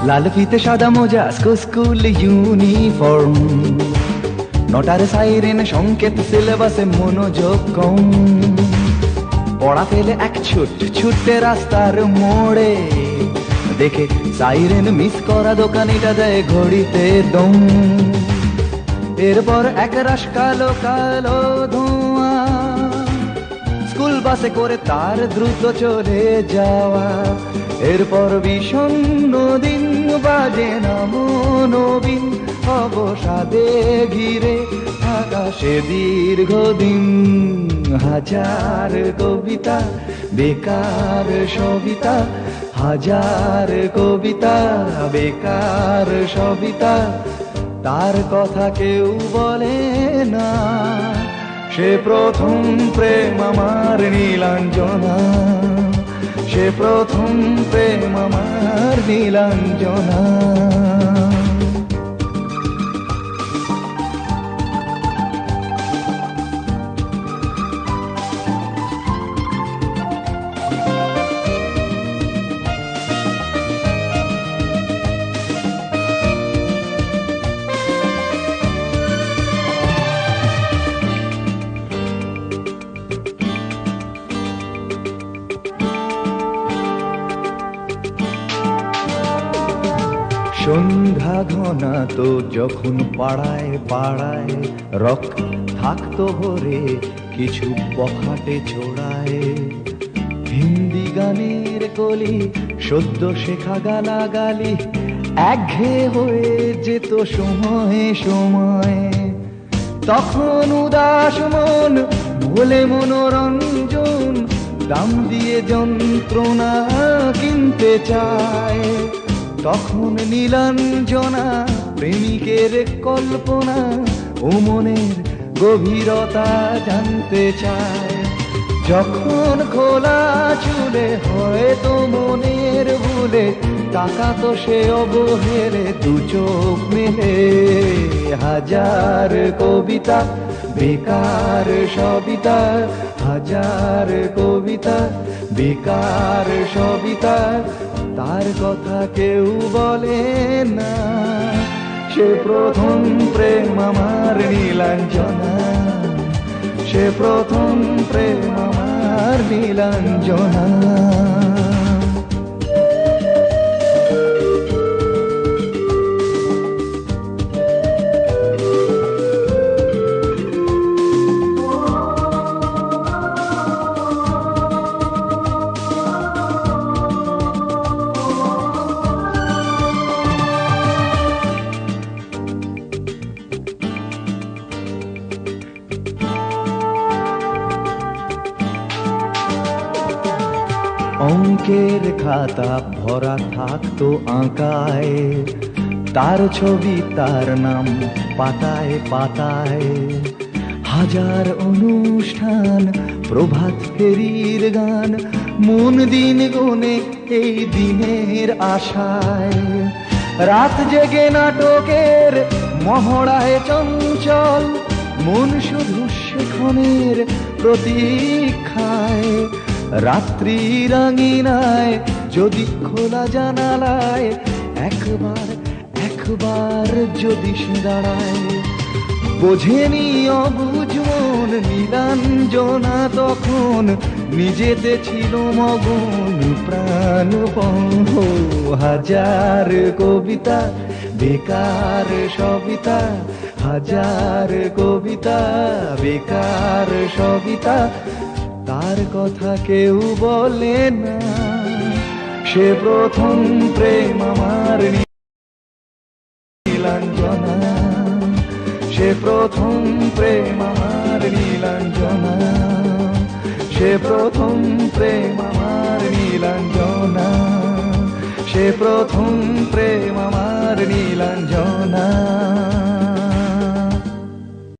লাল ফিতে সাদা মোজা স্কুল ইউনিফর্ম, নটার সাইরেন সংকেত সিলেবাসে মনোযোগ কম। পড়া ফেলে এক ছুটে রাস্তার মোড়ে, দেখে সাইরেন মিস করা দোকানিটা দেয় ঘড়িতে দম। এরপর এক রাশ কালো কালো ধোঁয়া, স্কুল বাসে করে তার দ্রুত চলে যাওয়া। এরপর বিষণ্ণ দিন বাজে না মনোবিন, অবসাদে ঘিরে আকাশে দীর্ঘদিন। হাজার কবিতা বেকার সবিতা, হাজার কবিতা বেকার সবিতা, তার কথা কেউ বলে না। সে প্রথম প্রেম আমার নীলাঞ্জনা, সে প্রথম প্রেম আমার নীলাঞ্জনা। সন্ধ্যা ঘনা তো যখন পাড়ায় পাড়ায় রক থাকতো ভরে কিছু বখাটে ছোড়ায়। হিন্দি গানের কলি সদ্য শেখা গালাগালি একঘেয়ে হয়ে যেত সময়ে সময়ে। তখন উদাস মন ভোলে মনোরঞ্জন, দাম দিয়ে যন্ত্রণা কিনতে চায়। তখন নীলাঞ্জনা প্রেমিকের কল্পনা ও মনের গভীরতা জানতে চায়। যখন খোলা চুলে হয়তো মনের ভুলে তাকাতো সে অবহেলে দু চোখ মেলে। হাজার কবিতা বেকার সবিতা, হাজার কবিতা বেকার সবিতা, তার কথা কেউ বলে না। সে প্রথম প্রেম আমার নীলাঞ্জনা, সে প্রথম প্রেম আমার নীলাঞ্জনা। অঙ্কের খাতা ভরা থাকতো আঁকায়, তার ছবি তার নাম পাতায় পাতায়। হাজার অনুষ্ঠান প্রভাত ফেরির গান, মন দিন গুনে এই দিনের আশায়। রাত জেগে নাটকের মহড়ায় চঞ্চল, মন শুধু সেক্ষণের প্রতীক্ষায়। রাত্রি রাঙিনায় যদি খোলা জানালায় একবার একবার যদি সে দাঁড়ায়। বোঝেনি অবুঝ মন নীলাঞ্জনা তখন, নিজেতে ছিল মগন প্রাণপণ। হাজার কবিতা বেকার সবিতা, হাজার কবিতা বেকার সবিতা, তার কথা কেউ বলে না। সে প্রথম প্রেম আমার নীলাঞ্জনা, সে প্রথম প্রেম আমার নীলাঞ্জনা, সে প্রথম প্রেম আমার নীলাঞ্জনা, সে প্রথম প্রেম আমার নীলাঞ্জনা।